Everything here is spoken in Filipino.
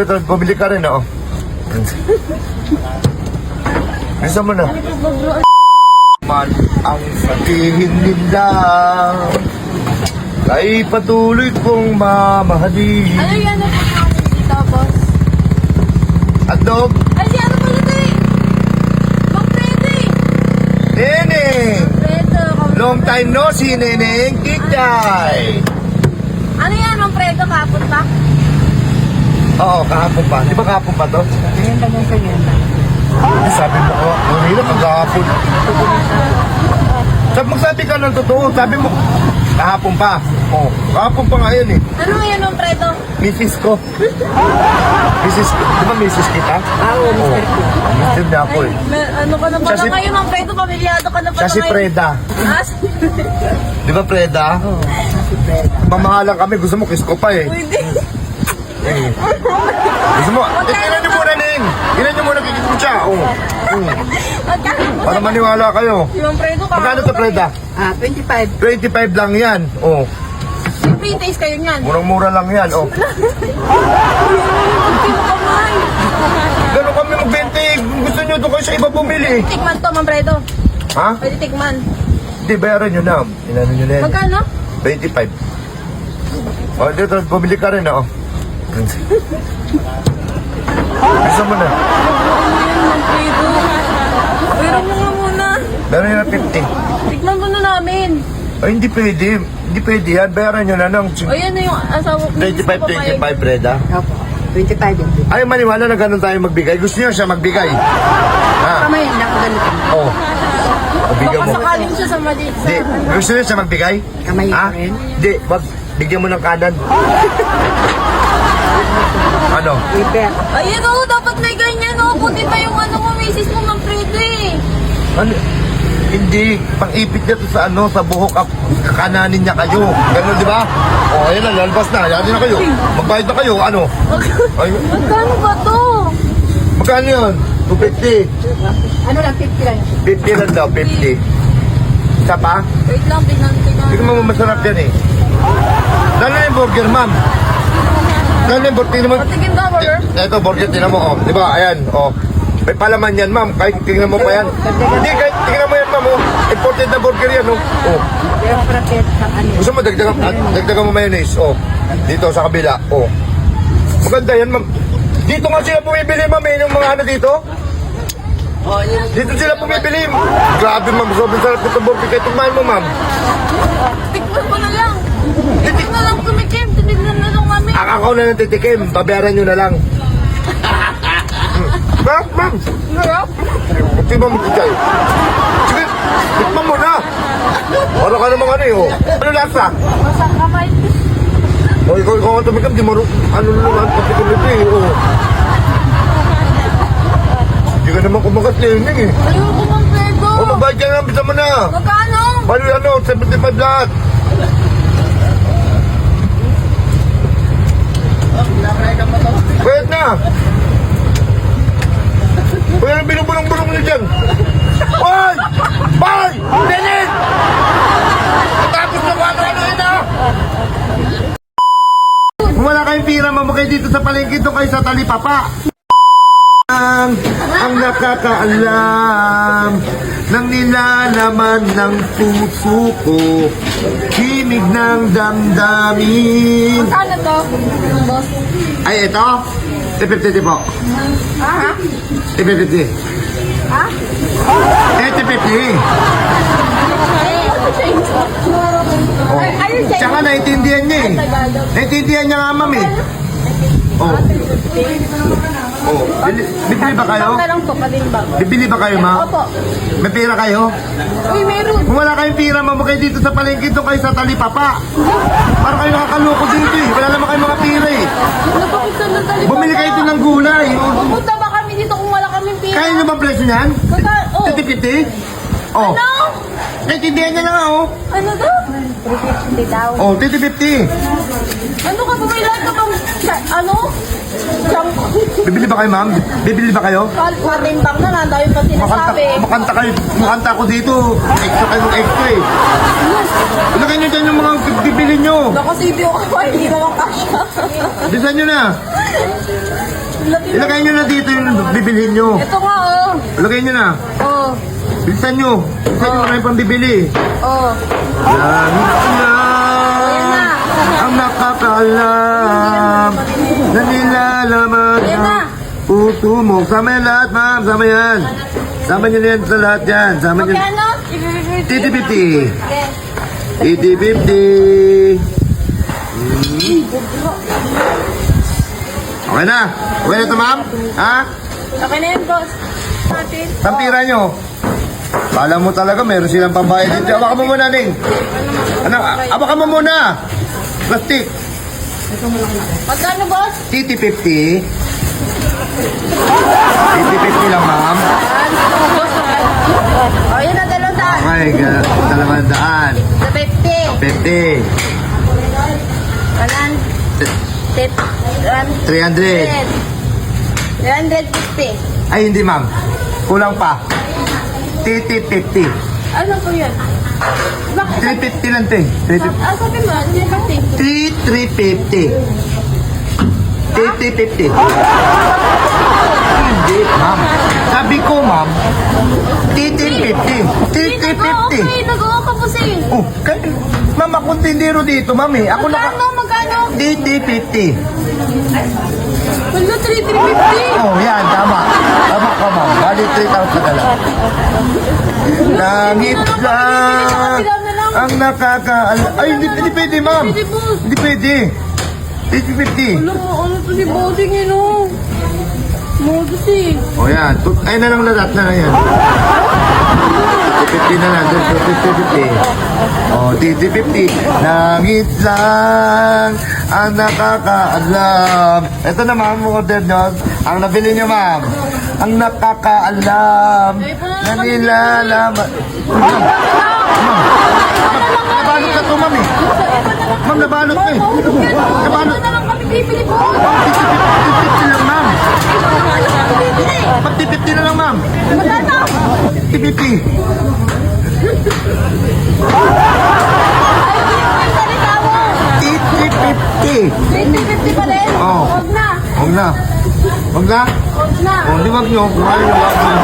Ito, bumili ka rin, oo. Bisa mo na. Man ang sabihin nila ay patuloy kong mamahalin. Ano yan na po dito, boss? Hotdog? Ay, si ano pala ito eh? Mang Fredo eh. Neneng! Fredo. Long time no see, Neneng. Kikay! Ano yan, Mang Fredo? Kapot pa? Oo, kahapon pa. Di ba kahapon pa to? Sabi mo ko, kanina pagkahapon. Magsabi ka ng totoo. Sabi mo, kahapon pa. Oo, kahapon pa nga yan eh. Ano yan, Mang Fredo? Mrs. ko. Mrs. ko. Di ba Mrs. kita? Oo, Mr. Ko. Mr. niya ako eh. Ano ka na Siya pala si- ngayon, Mang Fredo? Pamilyado ka na pala Siya si ngayon. Preda. Ah, Di ba Preda? Oo, si Fred. Mamahalan kami. Gusto mo kiss ko pa eh. pwede. Gusto mo? Tingnan niyo muna, Ning. Tingnan niyo muna kikis mo siya. Oo. Magkano? Para maniwala kayo. Si Mang Fredo, Magkano to, Preda? 25. 25 lang yan. Oh. Si pre-taste kayo niyan. Murang-mura lang yan. Oh. Sino kamay? Gano'n kami mag-20. Gusto nyo doon kayo sa iba bumili. Tikman to, Mang Fredo. Ha? Pwede tikman. Hindi, bayaran nyo na. Inano nyo na yan. Magkano? 25. O, dito, bumili ka rin, oh. Bisa mo na. Mang Fredo. Pero mo nga muna. Meron nyo na 50. Tikman mo na namin. Ay, hindi pwede. Hindi pwede yan. Bayaran nyo na ng O yan na yung asawa ko. 25, Breda. Opo, 25 yung Ay, maniwala na ganun tayo magbigay. Gusto nyo siya magbigay. Ha? kamay, nakaganito. Oh. Bigyan Baka mo. sakaling siya sa mali. Hindi. Gusto nyo siya magbigay? Kamay Ha? pa rin. Hindi. Wag. Bigyan mo ng kanan. Ano? Iber. Ayun o, dapat may ganyan o. Buti pa yung ano mo, misis mo, Mang Fredo eh. Ano? Hindi. Pang-ipit niya to sa ano, sa buhok. Kakananin niya kayo. Ganun, di ba? O, ayun na. Lalabas na. Yan na kayo. Magbayad na kayo. Ano? Ay, Magkano ba to? magkano yun? 250. Ano lang, 50 lang. 50 lang daw. 50. Isa pa? Wait lang, Hindi ko tingnan. mo masarap yan eh. Lalo na yung burger, ma'am. Lalo na yung burger. Tingnan mo. Patigin ka, burger? Ito, burger, tingnan mo. Oh. Di ba? Ayan. Oh. May palaman yan, ma'am. Kahit tingnan mo pa yan. Hindi, kahit tingnan mo yan, ma'am. Oh. Imported na burger yan. Oh. Oh. Pero prakit sa ano. Gusto mo, dagdagan mo mayonnaise. Oh. Dito, sa kabila. Oh. Maganda yan, ma'am. Dito nga sila bumibili, ma'am. Eh, yung mga ano dito. Dito sila bumibili. Grabe, ma'am. Sobrang sarap nito burger. Kahit tumahal mo, ma'am. Tikman ko na lang. Titik na lang tumikim. Tinignan na lang kami. Akakaw na ng titikim. Babayaran nyo na lang. Ma'am, ma'am. Sarap. Buti ba mo titay? Sige, tikman mo na. Para ka namang ano eh, oh. Ano lasa? Masang kamay. O, ikaw ang tumikam, di mo, ano naman, patikim ito eh, oh. Hindi ka naman kumagat learning eh. Ayoko, Mang Fredo. O, magbayad ka na, bisa mo na. Magkano? Bali ano, 75 lahat. Bayad na. Kaya nang binubulong-bulong niyo dyan. Hoy! Hoy! Lenin! Tapos na kung ano-ano yun ah! Kung wala kayong pira, mamukay dito sa palengke, doon kayo sa talipapa. Ang nakakaalam ng nilalaman ng puso ko, himig ng damdamin. Magkano to? Boss? Ay, ito? 50 po. Ha? 50. Ha? 50. Oh. Ayun siya. Tsaka naintindihan niya eh. Naintindihan niya nga, ma'am eh. Oh. Oh. Bibili ba kayo? Bang na lang to, palimbang. Bibili ba kayo, ma'am? Opo. May pera kayo? Uy, meron. Kung wala kayong pira, mamukay dito sa palengke, doon kayo sa talipapa. Para kayo nakakaloko dito eh. Wala naman kayong mga pira eh. Napakita ng talipapa. Bumili kayo din ng gulay. Pupunta ba kami dito kung wala kaming pira? Kaya nyo ba presyo niyan? Oh. 50-50? Oh. Ano? Naintindihan niya na nga oh. Ano daw? 350 daw. Oh, 50-50. Ano ka, bumilan ka pang, ano? Shampoo. Bibili ba kayo, ma'am? Bibili ba kayo? Matimbang na, nandayo pa sinasabi. Makanta kayo. Makanta ko dito. Extra kayo ng extra eh. Lagay nyo dyan yung mga bibili nyo. Baka CBO ka pa, hindi naman kasha. Bilisan nyo na. Ilagay nyo na dito yung bibilhin nyo. Ito nga, oh. Ilagay nyo na. Oh. Bilisan nyo. Bilisan nyo na yung pambibili. Oh. Langit na ang nakakaalam na nilalaman Ayan na. ng puso mo. Sama yan lahat, ma'am. Sama yan. Sama nyo na yan sa lahat yan. Sama nyo. Magkano? TT50. Yes. TT50. Okay na. Okay na ito, ma'am? Ha? Okay na yun, boss. Natin. Tampira nyo. Kala mo talaga meron silang pambayad dito. Awakan mo muna, Ning. Ano? Awakan mo muna. Plastic. Magkano, boss? TT50. TT50 lang, ma'am. Oh, yun na, 200. Okay, 200. Sa 50. 50. 300. 350. Ay, hindi, ma'am. Kulang pa. TT50. Ano po yun? Bakit? 350 lang, te. 350. Sabi mo, hindi ba 350. TT50. Hindi, ma'am. Sabi ko, ma'am, TT50. TT50. Okay, nag-oo ka po sa'yo. Oh, kaya, ma'am, akong tindero dito, ma'am eh. Ako Magkano? Magkano? TT50. Wala, 350. Oh, yan, tama. Tama ka, ma'am. Bali, 3,000 na lang. Langit lang ang nakakaal... Ay, hindi pwede, ma'am. Pwede, boss. Hindi pwede. TT50. Ano to si Bossing yun, oh. Modus eh. Oh, yan. Ay na lang lahat na yan. TT50 na lang. TT50. Oh, TT50. Langit lang ang nakakaalam. Ito na, ma'am, order nyo. Ang nabili nyo, ma'am. Ang nakakaalam na nilalaman. Ma'am, nabalot na to, ma'am eh. Ma'am, nabalot na eh. Nabalot. Ano na lang kami bibili po? TT50 lang, ma'am. Bibili. Pag TT50 na lang, ma'am. Magkano? TT50. Ay, salita mo. TT50. 350 pa rin. Oh. Huwag na. Huwag na. Huwag na. Huwag na. Oh, di wag nyo. Kung ayaw, wag nyo.